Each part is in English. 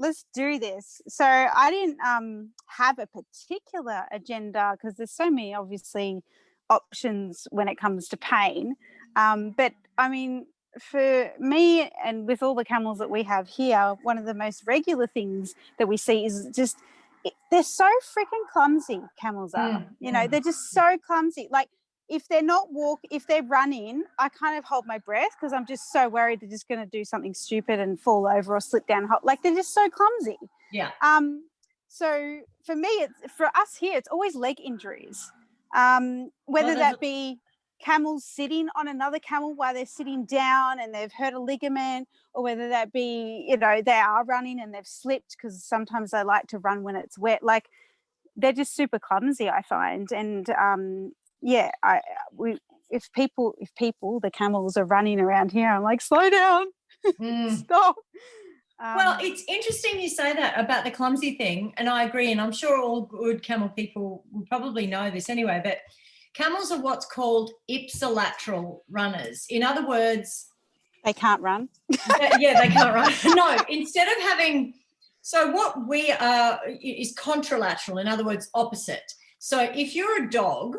let's do this. So I didn't have a particular agenda because there's so many, obviously, options when it comes to pain. But, I mean, for me and with all the camels that we have here, one of the most regular things that we see is just they're so freaking clumsy, camels are. You know, they're just so clumsy. Like, if they're running, I kind of hold my breath because I'm just so worried they're just going to do something stupid and fall over or slip down. Like, they're just so clumsy. Yeah. So for me, for us here, it's always leg injuries. Whether that be camels sitting on another camel while they're sitting down and they've hurt a ligament, or whether that be, you know, they are running and they've slipped because sometimes they like to run when it's wet. Like, they're just super clumsy, I find. And if people, the camels are running around here, I'm like, slow down, stop. Well, it's interesting you say that about the clumsy thing, and I agree, and I'm sure all good camel people will probably know this anyway, but camels are what's called ipsilateral runners. In other words, they can't run. They can't run. No, instead of having, so what we are is contralateral, in other words, opposite. So if you're a dog,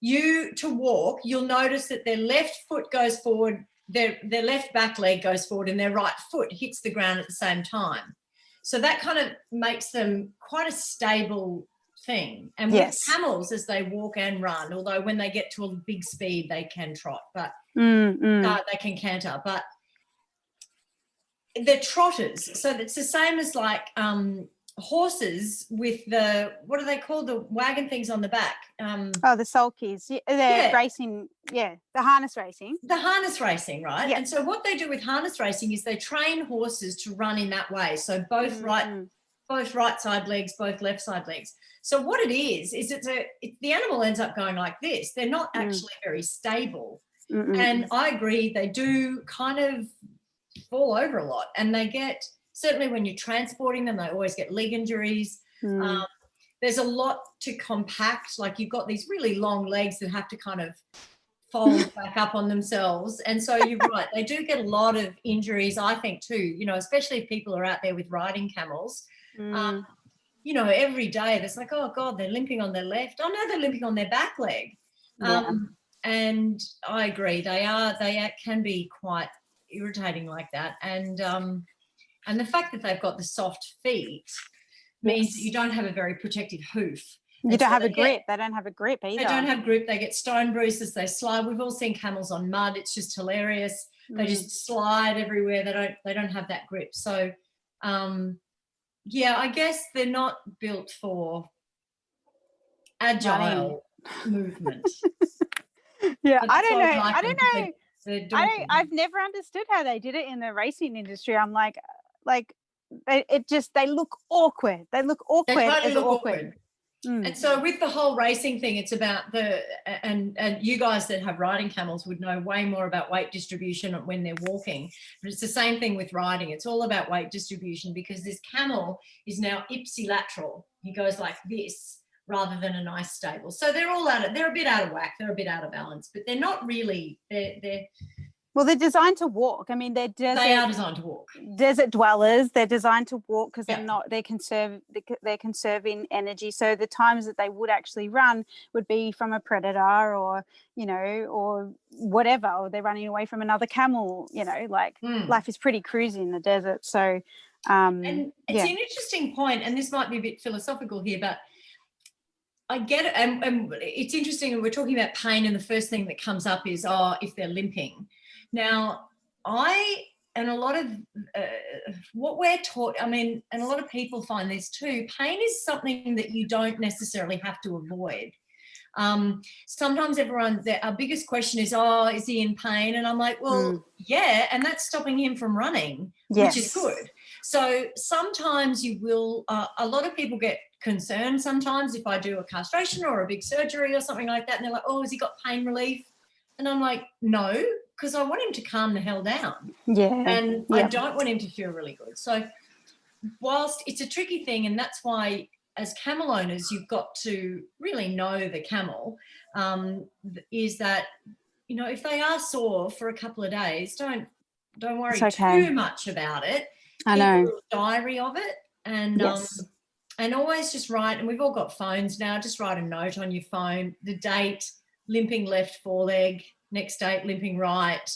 to walk, you'll notice that their left foot goes forward, their left back leg goes forward, and their right foot hits the ground at the same time. So that kind of makes them quite a stable thing. And with camels, as they walk and run, although when they get to a big speed, they can trot, but they can canter. But they're trotters. So it's the same as like horses with the, what are they called? The wagon things on the back. The sulkies. They're racing. Yeah, the harness racing. The harness racing, right? Yeah. And so what they do with harness racing is they train horses to run in that way. So both right side legs, both left side legs. So what it is the animal ends up going like this. They're not actually very stable. And I agree, they do kind of fall over a lot, and they get, certainly when you're transporting them, they always get leg injuries. There's a lot to compact, like you've got these really long legs that have to kind of fold back up on themselves. And so you're right, they do get a lot of injuries, I think, too, you know, especially if people are out there with riding camels. You know, every day there's like, oh God, they're limping on their left. Oh no, they're limping on their back leg. And I agree, they can be quite irritating like that. And the fact that they've got the soft feet means that you don't have a very protective hoof. You don't have a grip. They don't have a grip either. They don't have grip. They get stone bruises. They slide. We've all seen camels on mud. It's just hilarious. They just slide everywhere. They don't have that grip. So, I guess they're not built for agile movement. I don't know. I've never understood how they did it in the racing industry. I'm like they look awkward. They look awkward. They totally look awkward. And so with the whole racing thing, it's about and you guys that have riding camels would know way more about weight distribution when they're walking, but it's the same thing with riding. It's all about weight distribution, because this camel is now ipsilateral. He goes like this rather than a nice stable. So they're a bit out of whack. They're a bit out of balance, but they're not really, well, they're designed to walk. I mean, they are designed to walk. Desert dwellers, they're designed to walk because they're conserving energy. So the times that they would actually run would be from a predator or, you know, or whatever, or they're running away from another camel, you know, like life is pretty cruisy in the desert. So, and it's an interesting point, and this might be a bit philosophical here, but I get it. And it's interesting, and we're talking about pain, and the first thing that comes up is, if they're limping. Now, and a lot of what we're taught, I mean, and a lot of people find this too, pain is something that you don't necessarily have to avoid. Sometimes our biggest question is, is he in pain? And I'm like, well, yeah, and that's stopping him from running, which is good. So sometimes you will, a lot of people get concerned sometimes if I do a castration or a big surgery or something like that, and they're like, has he got pain relief? And I'm like, no, because I want him to calm the hell down. And I don't want him to feel really good. So whilst it's a tricky thing, and that's why as camel owners, you've got to really know the camel, is that, you know, if they are sore for a couple of days, don't worry too much about it. I know. Keep a diary of it. And Yes. and always just write, and we've all got phones now, just write a note on your phone, the date, limping left foreleg, next date, limping right.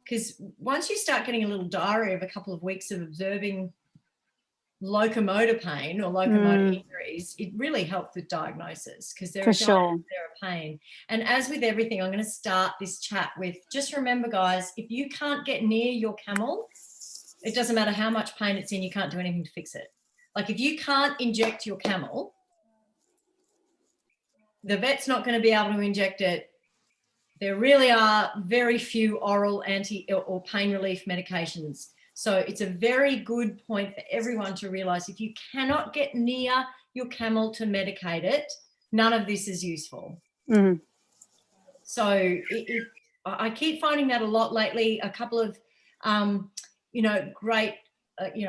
Because once you start getting a little diary of a couple of weeks of observing locomotor pain or locomotor injuries, it really helps with diagnosis, because they're a pain. And as with everything, I'm going to start this chat with, just remember, guys, if you can't get near your camel, it doesn't matter how much pain it's in, you can't do anything to fix it. Like if you can't inject your camel, the vet's not going to be able to inject it. There really are very few oral anti or pain relief medications. So it's a very good point for everyone to realise, if you cannot get near your camel to medicate it, none of this is useful. Mm. So I keep finding that a lot lately. A couple of, great,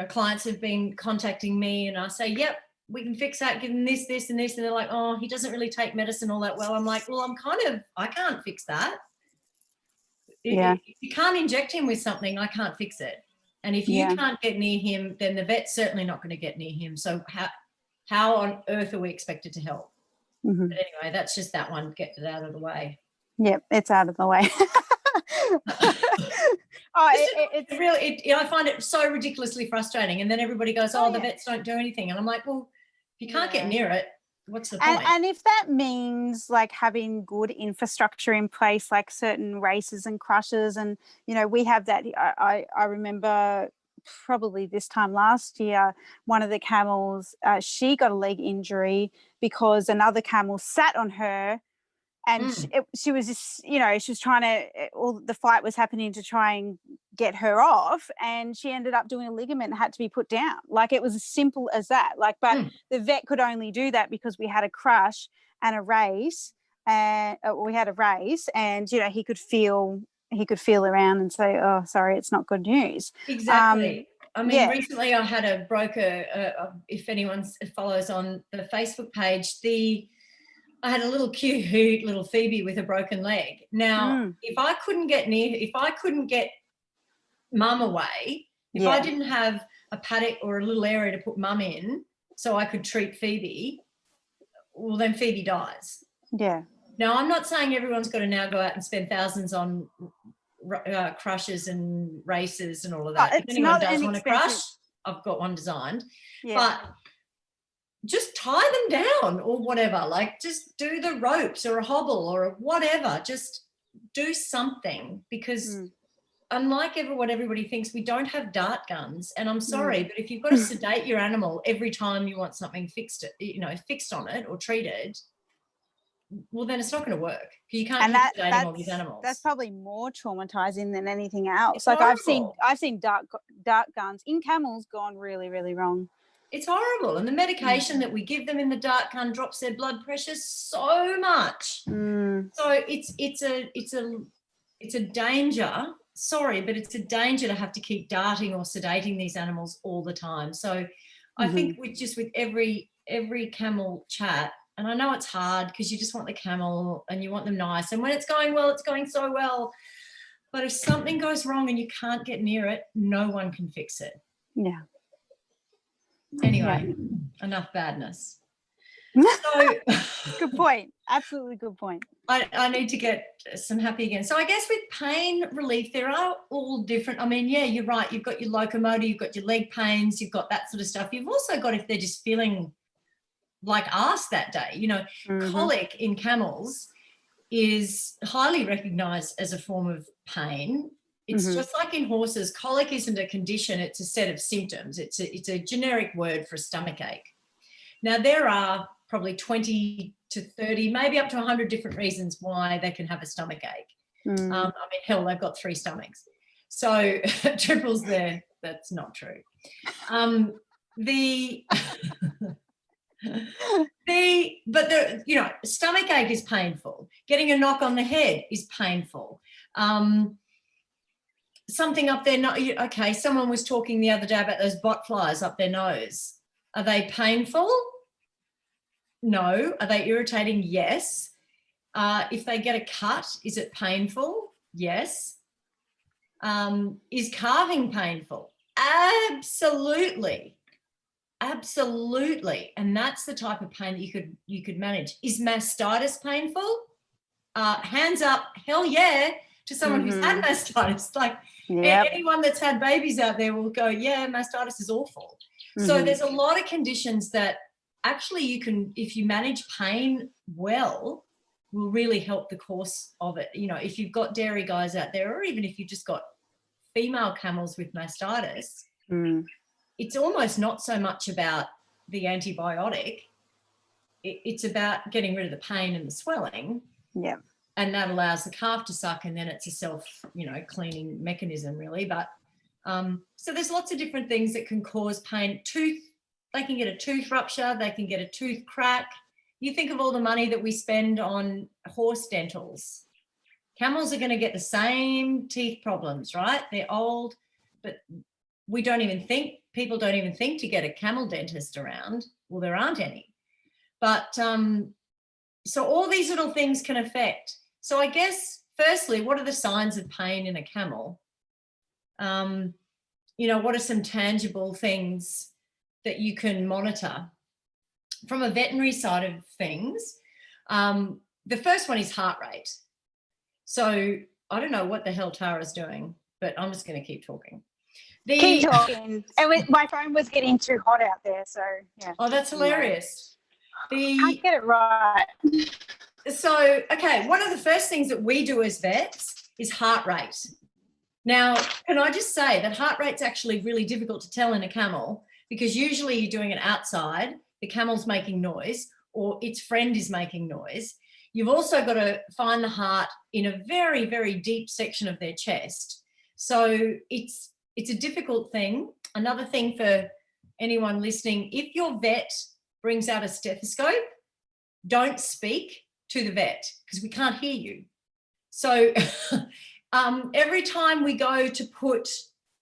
clients have been contacting me, and I say, yep, we can fix that, give them this, this, and this. And they're like, oh, he doesn't really take medicine all that well. I'm like, well, I can't fix that. Yeah. If you can't inject him with something, I can't fix it. And if you can't get near him, then the vet's certainly not going to get near him. So how on earth are we expected to help? Mm-hmm. But anyway, that's just that one. Get it out of the way. Yep, it's out of the way. It's really, I find it so ridiculously frustrating. And then everybody goes, the vets don't do anything. And I'm like, well, if you can't get near it, what's the point? And if that means like having good infrastructure in place, like certain races and crushes, and we have that. I remember probably this time last year, one of the camels, she got a leg injury because another camel sat on her, and she was just, she was trying to, all the fight was happening to try and get her off, and she ended up doing a ligament and had to be put down. Like, it was as simple as that. Like, but the vet could only do that because we had a crush and a race, and he could feel around and say, oh, sorry, it's not good news. Exactly. Recently I had a broker, if anyone follows on the Facebook page, I had a little cute little Phoebe with a broken leg. Now, if I couldn't get mum away, if I didn't have a paddock or a little area to put mum in so I could treat Phoebe, well, then Phoebe dies. Yeah. Now, I'm not saying everyone's got to now go out and spend thousands on crushes and races and all of that. If anyone does want a crush, I've got one designed. Yeah. But just tie them down or whatever. Like, just do the ropes or a hobble or whatever. Just do something, because unlike what everybody thinks, we don't have dart guns. And I'm sorry, but if you've got to sedate your animal every time you want something fixed on it or treated, well, then it's not going to work. You can't keep sedating all these animals. That's probably more traumatizing than anything else. It's like horrible. I've seen dart guns in camels gone really, really wrong. It's horrible. And the medication that we give them in the dart gun drops their blood pressure so much. So it's a danger. Sorry, but it's a danger to have to keep darting or sedating these animals all the time. So I think with every camel chat, and I know it's hard because you just want the camel and you want them nice. And when it's going well, it's going so well. But if something goes wrong and you can't get near it, no one can fix it. Yeah. Anyway, enough badness. So good point. Absolutely good point. I need to get some happy again. So I guess with pain relief, there are all different. I mean, yeah, you're right. You've got your locomotor, you've got your leg pains, you've got that sort of stuff. You've also got, if they're just feeling like arse that day, colic in camels is highly recognised as a form of pain. It's just like in horses. Colic isn't a condition, it's a set of symptoms. It's a generic word for a stomach ache. Now, there are probably 20 to 30, maybe up to 100 different reasons why they can have a stomach ache. Hell, they've got 3 stomachs. So triples there, that's not true. Stomach ache is painful. Getting a knock on the head is painful. Something up their nose. Okay, someone was talking the other day about those bot flies up their nose. Are they painful? No. Are they irritating? Yes. If they get a cut, is it painful? Yes. Is carving painful? Absolutely. Absolutely. And that's the type of pain that you could manage. Is mastitis painful? Hands up, hell yeah, to someone who's had mastitis. Like anyone that's had babies out there will go, yeah, mastitis is awful. So there's a lot of conditions that actually you can, if you manage pain well, will really help the course of it. You know, if you've got dairy guys out there, or even if you've just got female camels with mastitis, it's almost not so much about the antibiotic. It's about getting rid of the pain and the swelling. Yeah. And that allows the calf to suck, and then it's a self, cleaning mechanism really. But so there's lots of different things that can cause pain. They can get a tooth rupture, they can get a tooth crack. You think of all the money that we spend on horse dentals. Camels are going to get the same teeth problems, right? They're old, but people don't even think to get a camel dentist around. Well, there aren't any. But so all these little things can affect. So I guess, firstly, what are the signs of pain in a camel? What are some tangible things that you can monitor? From a veterinary side of things, the first one is heart rate. So I don't know what the hell Tara's doing, but I'm just going to keep talking. Keep talking. My phone was getting too hot out there, so yeah. Oh, that's hilarious. Can't get it right. So, okay, one of the first things that we do as vets is heart rate. Now, can I just say that heart rate's actually really difficult to tell in a camel, because usually you're doing it outside, the camel's making noise, or its friend is making noise. You've also got to find the heart in a very, very deep section of their chest. So it's a difficult thing. Another thing for anyone listening, if your vet brings out a stethoscope, don't speak to the vet because we can't hear you. So every time we go to put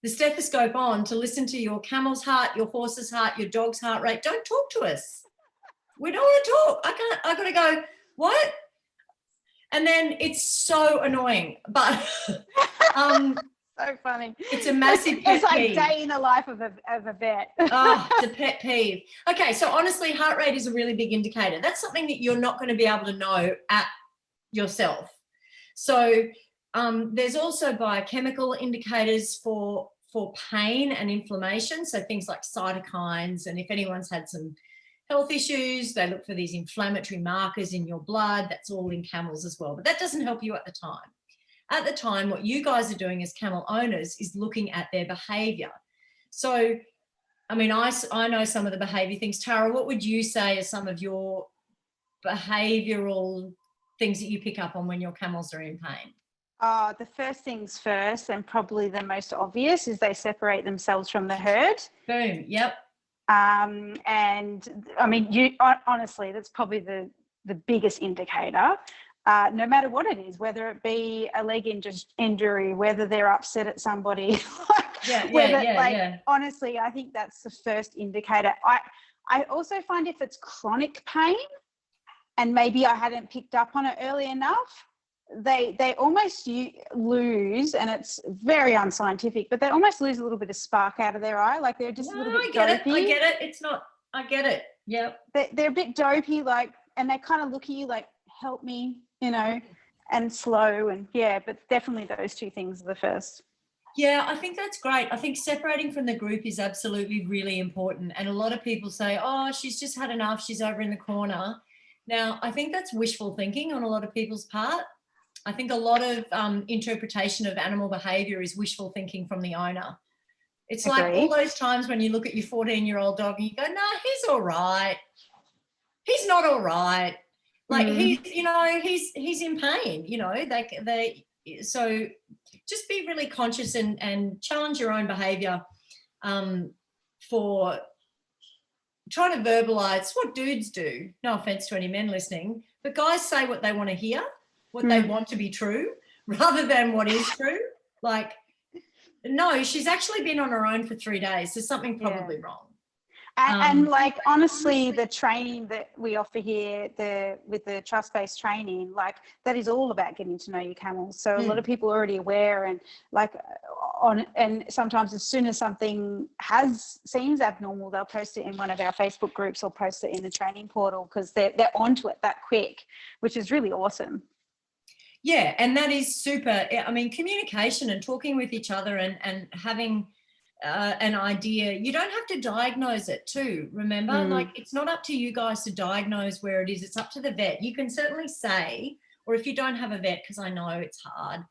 the stethoscope on to listen to your camel's heart, your horse's heart, your dog's heart rate, don't talk to us. We don't want to talk. I got to go, what? And then it's so annoying. But so funny. It's a massive pet It's like peeve. Day in the life of a vet. Oh, it's a pet peeve. Okay, so honestly, heart rate is a really big indicator. That's something that you're not going to be able to know at yourself. So there's also biochemical indicators for pain and inflammation. So things like cytokines, and if anyone's had some health issues, they look for these inflammatory markers in your blood. That's all in camels as well. But that doesn't help you at the time. At the time, what you guys are doing as camel owners is looking at their behavior. So, I mean, I know some of the behavior things. Tara, what would you say are some of your behavioral things that you pick up on when your camels are in pain? The first things first, and probably the most obvious, is they separate themselves from the herd. Boom, yep. And I mean, honestly, that's probably the biggest indicator. No matter what it is, whether it be a leg injury, whether they're upset at somebody, honestly, I think that's the first indicator. I also find if it's chronic pain, and maybe I hadn't picked up on it early enough, they almost lose, and it's very unscientific, but they almost lose a little bit of spark out of their eye, like they're just a little bit dopey. I get it. It's not. I get it. Yep. They're a bit dopey, like, and they kind of look at you like, help me, and slow, and but definitely those two things are the first. Yeah, I think that's great. I think separating from the group is absolutely really important. And a lot of people say, oh, she's just had enough, she's over in the corner. Now, I think that's wishful thinking on a lot of people's part. I think a lot of interpretation of animal behaviour is wishful thinking from the owner. It's like all those times when you look at your 14-year-old dog and you go, no, he's all right. He's not all right. Like he's in pain, so just be really conscious and challenge your own behaviour for trying to verbalise what dudes do. No offence to any men listening, but guys say what they want to hear, what they want to be true, rather than what is true. Like, no, she's actually been on her own for 3 days. There's something probably wrong. And like, honestly, the training that we offer here, with the trust-based training, like, that is all about getting to know your camels. So a lot of people are already aware, and like, and sometimes as soon as something seems abnormal, they'll post it in one of our Facebook groups or post it in the training portal, because they're onto it that quick, which is really awesome. Yeah, and that is super. I mean, communication and talking with each other and having an idea. You don't have to diagnose it too, remember? Like, it's not up to you guys to diagnose where it is. It's up to the vet. You can certainly say, or if you don't have a vet, because I know it's hard,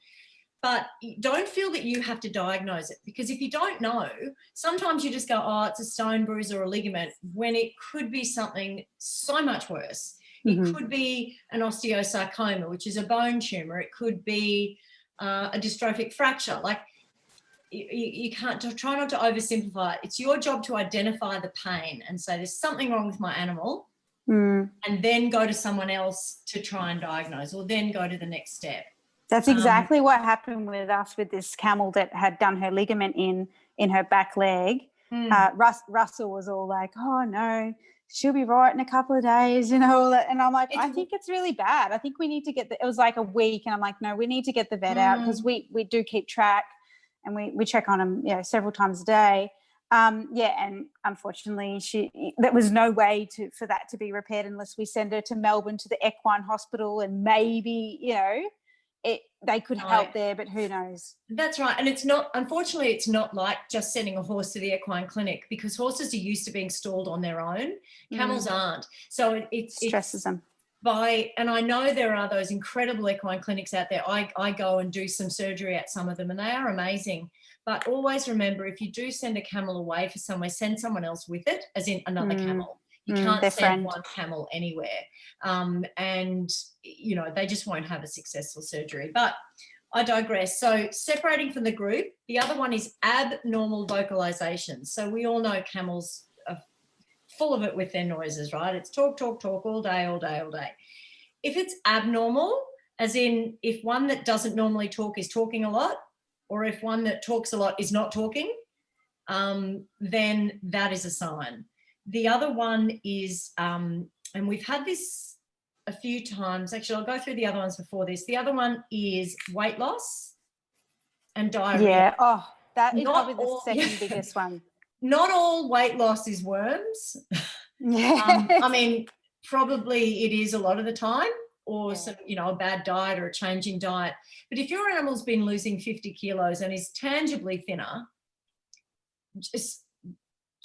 but don't feel that you have to diagnose it, because if you don't know, sometimes you just go, oh, it's a stone bruise or a ligament, when it could be something so much worse. It could be an osteosarcoma, which is a bone tumor. It could be a dystrophic fracture. Like, you can't, try not to oversimplify it. It's your job to identify the pain and say there's something wrong with my animal, and then go to someone else to try and diagnose, or then go to the next step. That's exactly what happened with us with this camel that had done her ligament in her back leg. Russell was all like, oh no, she'll be right in a couple of days, and I'm like, I think it's really bad. I think we need to get it was like a week, and I'm like, no, we need to get the vet out, because we do keep track, and we check on them several times a day. And unfortunately there was no way for that to be repaired unless we send her to Melbourne to the equine hospital, and maybe they could help there, but who knows. That's right. And unfortunately it's not like just sending a horse to the equine clinic, because horses are used to being stalled on their own. Camels aren't. So it stresses them. And I know there are those incredible equine clinics out there. I go and do some surgery at some of them, and they are amazing. But always remember, if you do send a camel away for somewhere, send someone else with it, as in another camel. You can't send one camel anywhere. And, they just won't have a successful surgery. But I digress. So separating from the group, the other one is abnormal vocalizations. So we all know camels are full of it with their noises, right? It's talk, talk, talk all day, all day, all day. If it's abnormal, as in if one that doesn't normally talk is talking a lot, or if one that talks a lot is not talking, then that is a sign. The other one is, and we've had this a few times. Actually, I'll go through the other ones before this. The other one is weight loss and diarrhea. Yeah, that is probably the second biggest one. Not all weight loss is worms. Yeah. I mean, probably it is a lot of the time, or some, a bad diet or a change in diet. But if your animal's been losing 50 kilos and is tangibly thinner, just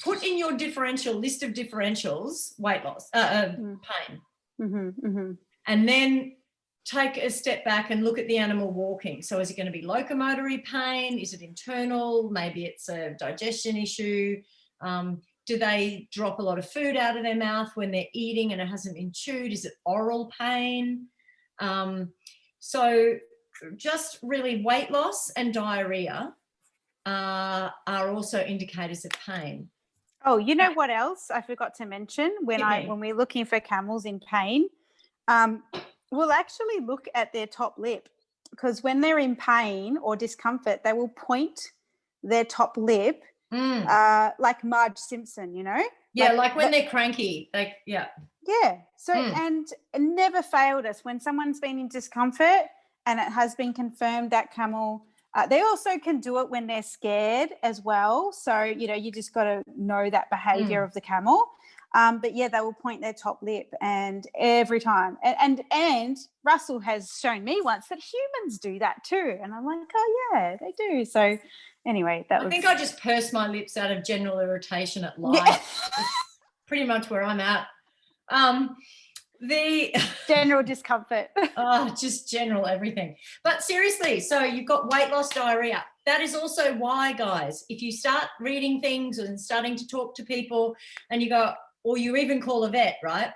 put in your list of differentials, weight loss, pain. And then take a step back and look at the animal walking. So is it going to be locomotory pain? Is it internal? Maybe it's a digestion issue. Do they drop a lot of food out of their mouth when they're eating and it hasn't been chewed? Is it oral pain? So just really weight loss and diarrhea are also indicators of pain. Oh, you know what else I forgot to mention when we're looking for camels in pain? We'll actually look at their top lip, because when they're in pain or discomfort, they will point their top lip like Marge Simpson, Yeah, like when they're cranky. Yeah. So, and it never failed us when someone's been in discomfort and it has been confirmed that camel, they also can do it when they're scared as well. So, you just got to know that behavior of the camel. But yeah, they will point their top lip, and every time. And Russell has shown me once that humans do that too. And I'm like, oh yeah, they do. So anyway, I think I just purse my lips out of general irritation at life. Yeah. It's pretty much where I'm at. The general discomfort. Just general everything. But seriously, so you've got weight loss, diarrhea. That is also why, guys, if you start reading things and starting to talk to people and you go, or you even call a vet, right?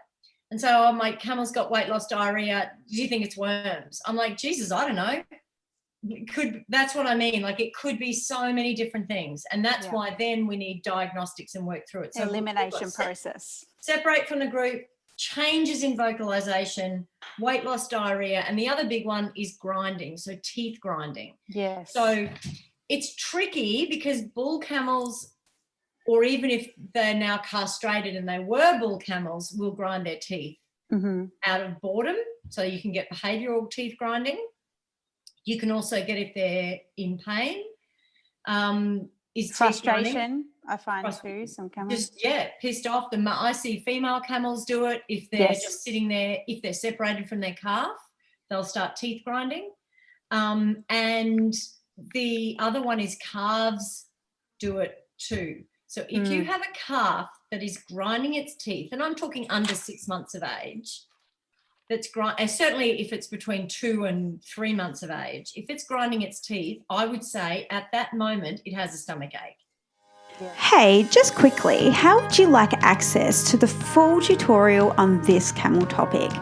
And so, oh, my camel's got weight loss, diarrhea. Do you think it's worms? I'm like, Jesus, I don't know. That's what I mean. Like, it could be so many different things. And that's why then we need diagnostics and work through it. So elimination process. Separate from the group, changes in vocalization, weight loss, diarrhea. And the other big one is grinding. So teeth grinding. Yes. So it's tricky because bull camels, or even if they're now castrated and they were bull camels, will grind their teeth out of boredom. So you can get behavioural teeth grinding. You can also get if they're in pain. is frustration. I find too some camels pissed off. I see female camels do it if they're just sitting there. If they're separated from their calf, they'll start teeth grinding. And the other one is calves do it too. So if you have a calf that is grinding its teeth, and I'm talking under 6 months of age, and certainly if it's between 2 and 3 months of age, if it's grinding its teeth, I would say at that moment it has a stomach ache. Hey, just quickly, how would you like access to the full tutorial on this camel topic?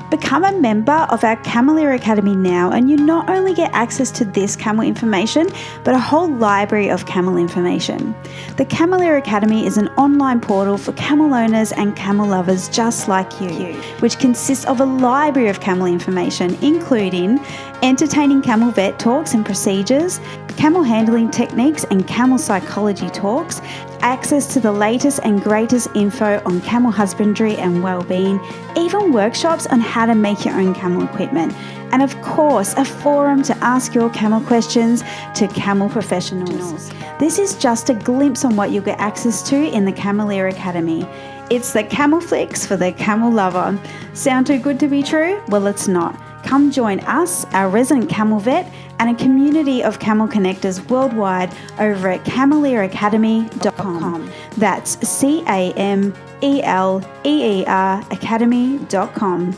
Become a member of our Camel Academy now, and you not only get access to this camel information, but a whole library of camel information. The Camel Academy is an online portal for camel owners and camel lovers just like you, which consists of a library of camel information, including entertaining camel vet talks and procedures, camel handling techniques and camel psychology talks, access to the latest and greatest info on camel husbandry and well-being, even workshops on how to make your own camel equipment, and of course a forum to ask your camel questions to camel professionals. This is just a glimpse on what you'll get access to in the Camel Academy. It's the camel flicks for the camel lover. Sound too good to be true? Well, it's not. Come join us, our resident camel vet, and a community of camel connectors worldwide over at camelacademy.com. That's CAMELEER academy.com.